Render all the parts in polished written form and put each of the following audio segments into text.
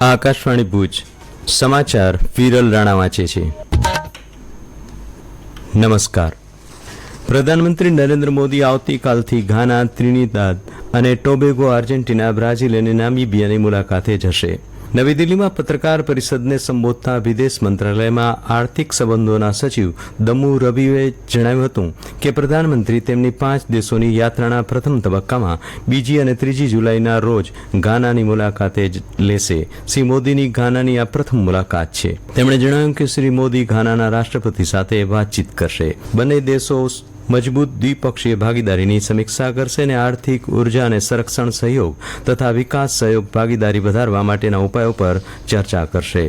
આકાશવાણી ભુજ સમાચાર વિરલ રાણા વાંચે છે। નમસ્કાર। પ્રધાનમંત્રી નરેન્દ્ર મોદી આવતીકાલથી ઘાના, ત્રિનિદાદ અને ટોબેગો, આર્જેન્ટિના, બ્રાઝિલ અને નામીબિયાની મુલાકાતે જશે। નવી દિલ્હીમાં પત્રકાર પરિષદને સંબોધતા વિદેશ મંત્રાલયમાં આર્થિક સંબંધોના સચિવ દમુ રવિએ જણાવ્યું હતું કે પ્રધાનમંત્રી તેમની 5 દેશોની યાત્રાના પ્રથમ તબક્કામાં 2 અને 3 જુલાઈના રોજ ઘાનાની મુલાકાતે લેશે। શ્રી મોદીની ઘાનાની આ પ્રથમ મુલાકાત છે। તેમણે જણાવ્યું કે શ્રી મોદી ઘાનાના રાષ્ટ્રપતિ સાથે વાતચીત કરશે। બંને દેશો મજબૂત દ્વિપક્ષીય ભાગીદારીની સમીક્ષા કરશે અને આર્થિક, ઉર્જા અને સંરક્ષણ સહયોગ તથા વિકાસ સહયોગ ભાગીદારી વધારવા માટેના ઉપાયો પર ચર્ચા કરશે।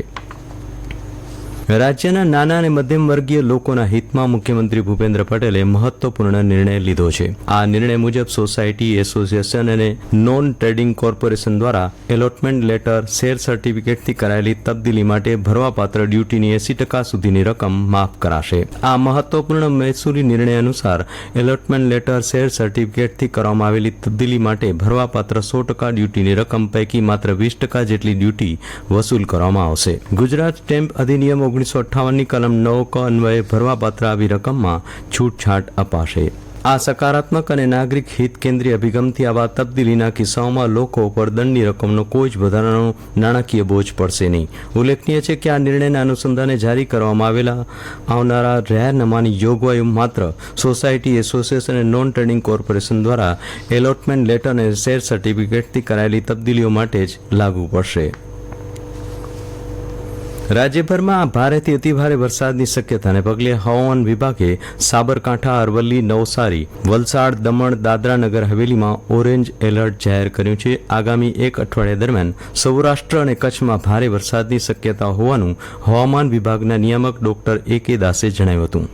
રાજ્યના નાના અને મધ્યમ વર્ગીય લોકોના હિતમાં મુખ્યમંત્રી ભૂપેન્દ્ર પટેલે મહત્વપૂર્ણ નિર્ણય લીધો છે। આ નિર્ણય મુજબ સોસાયટી, એસોસિએશન અને નોન ટ્રેડિંગ કોર્પોરેશન દ્વારા એલોટમેન્ટ લેટર, શેર સર્ટિફિકેટથી કરાયેલી તબદીલી માટે ભરવાપાત્ર ડ્યુટીની 80% સુધીની રકમ માફ કરાશે। આ મહત્વપૂર્ણ મહેસૂલી નિર્ણય અનુસાર એલોટમેન્ટ લેટર, શેર સર્ટિફિકેટથી કરવામાં આવેલી તબદીલી માટે ભરવાપાત્ર 100% ડ્યુટીની રકમ પૈકી માત્ર 20% જેટલી ડ્યુટી વસૂલ કરવામાં આવશે। ગુજરાત સ્ટેમ્પ અધિનિયમ 1958ની કલમ 9 ક અન્વયે ભરવાપાત્ર આવી રકમમાં છૂટછાટ અપાશે। આ સકારાત્મક અને નાગરિક હિત કેન્દ્રીય અભિગમથી આવા તબદીલીના કિસ્સાઓમાં લોકો પર દંડની રકમનો કોઈ જ વધારાનો નાણાકીય બોજ પડશે નહીં। ઉલ્લેખનીય છે કે આ નિર્ણયના અનુસંધાને જારી કરવામાં આવનારા જાહેરનામાની જોગવાઈઓ માત્ર સોસાયટી, એસોસિએશન અને નોન ટ્રેડિંગ કોર્પોરેશન દ્વારા એલોટમેન્ટ લેટર અને શેર સર્ટિફિકેટથી કરાયેલી તબદીલીઓ માટે જ લાગુ પડશે। રાજ્યભરમાં ભારેથી અતિભારે વરસાદની શક્યતાને પગલે હવામાન વિભાગે સાબરકાંઠા, અરવલ્લી, નવસારી, વલસાડ, દમણ, દાદરા નગર હવેલીમાં ઓરેન્જ એલર્ટ જાહેર કર્યું છે। આગામી 1 અઠવાડિયા દરમિયાન સૌરાષ્ટ્ર અને કચ્છમાં ભારે વરસાદની શક્યતા હોવાનું હવામાન વિભાગના નિયામક ડોક્ટર A.K. દાસે જણાવ્યું હતું।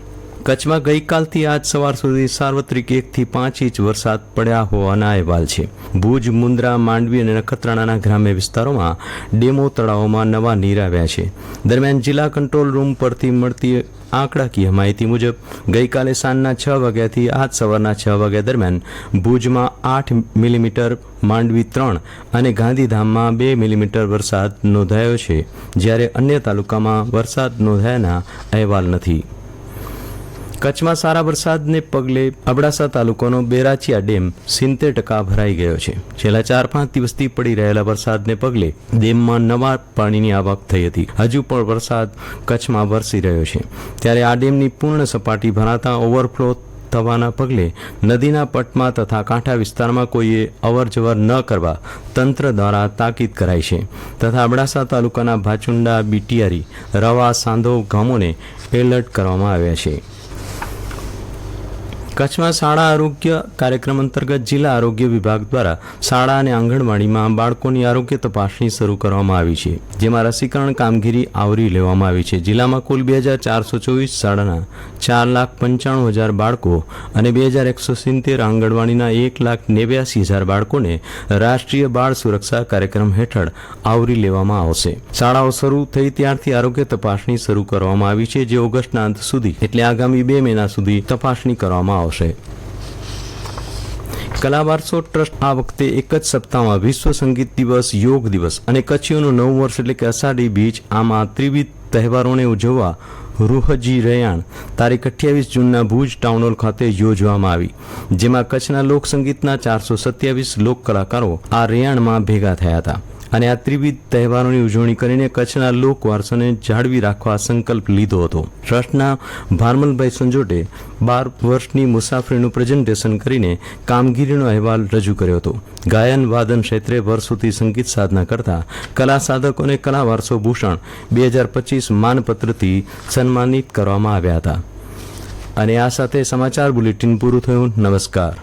કચ્છમાં ગઈકાલથી આજ સવાર સુધી સાર્વત્રિક 1 થી 5 ઇંચ વરસાદ પડ્યા હોવાના અહેવાલ છે। ભુજ, મુન્દ્રા, માંડવી અને નખત્રાણાના ગ્રામ્ય વિસ્તારોમાં ડેમો તળાવોમાં નવા નીર આવ્યા છે। દરમિયાન જિલ્લા કંટ્રોલ રૂમ પરથી મળતી આંકડાકીય માહિતી મુજબ ગઈકાલે સાંજના 6 વાગ્યાથી આજ સવારના 6 વાગ્યા દરમિયાન ભુજમાં 8 મિલીમીટર, માંડવી 3 અને ગાંધીધામમાં 2 મિલીમીટર વરસાદ નોંધાયો છે, જ્યારે અન્ય તાલુકામાં વરસાદ નોંધાયાના અહેવાલ નથી। કચ્છમાં સારા વરસાદને પગલે અબડાસા તાલુકાનો બેરાચિયા ડેમ 70% ભરાઈ ગયો છે। છેલ્લા 4-5 દિવસથી પડી રહેલા વરસાદને પગલે ડેમમાં નવા પાણીની આવક થઈ હતી। હજુ પણ વરસાદ કચ્છમાં વરસી રહ્યો છે, ત્યારે આ ડેમની પૂર્ણ સપાટી ભરાતા ઓવરફ્લો થવાના પગલે નદીના પટમાં તથા કાંઠા વિસ્તારમાં કોઈએ અવરજવર ન કરવા તંત્ર દ્વારા તાકીદ કરાઈ છે તથા અબડાસા તાલુકાના ભાચુંડા, બીટીયારી, રવા, સાંધો ગામોને એલર્ટ કરવામાં આવ્યા છે। કચ્છમાં શાળા આરોગ્ય કાર્યક્રમ અંતર્ગત જિલ્લા આરોગ્ય વિભાગ દ્વારા શાળા અને આંગણવાડીમાં બાળકોની આરોગ્ય તપાસણી શરૂ કરવામાં આવી છે, જેમાં રસીકરણ કામગીરી આવરી લેવામાં આવી છે। જિલ્લામાં કુલ 2424 શાળાના 4,95,000 બાળકો અને 2170 આંગણવાડીના 1,89,000 બાળકોને રાષ્ટ્રીય બાળ સુરક્ષા કાર્યક્રમ હેઠળ આવરી લેવામાં આવશે। શાળાઓ શરૂ થઈ ત્યારથી આરોગ્ય તપાસણી શરૂ કરવામાં આવી છે, જે ઓગસ્ટના અંત સુધી એટલે આગામી 2 મહિના સુધી તપાસણી કરવામાં આવશે। કલા વારસો ટ્રસ્ટ આ વખતે એક જ સપ્તાહમાં વિશ્વ સંગીત દિવસ, યોગ દિવસ અને કચ્છીઓનું નવું વર્ષ એટલે કે અષાઢી બીજ, આમાં ત્રિવિધ તહેવારોને ઉજવવા રૂહજી રયાણ તારીખ 28 જૂનના ભુજ ટાઉન હોલ ખાતે યોજવામાં આવી, જેમાં કચ્છના લોકસંગીતના 427 લોક કલાકારો આ રયાણમાં ભેગા થયા હતા અને આ ત્રિવિધ તહેવારોની ઉજવણી કરીને કચ્છના લોક વારસાને જાળવી રાખવા સંકલ્પ લીધો હતો। ટ્રસ્ટના ભારમલભાઈ સંજોટે 12 વર્ષની મુસાફરીનું પ્રેઝન્ટેશન કરીને કામગીરીનો અહેવાલ રજૂ કર્યો હતો। ગાયન, વાદન ક્ષેત્રે વર્ષોથી સંગીત સાધના કરતા કલા સાધકોને કલા વારસો ભૂષણ 2025 માનપત્રથી સન્માનિત કરવામાં આવ્યા હતા। અને આ સાથે સમાચાર બુલેટિન પૂરું થયું। નમસ્કાર।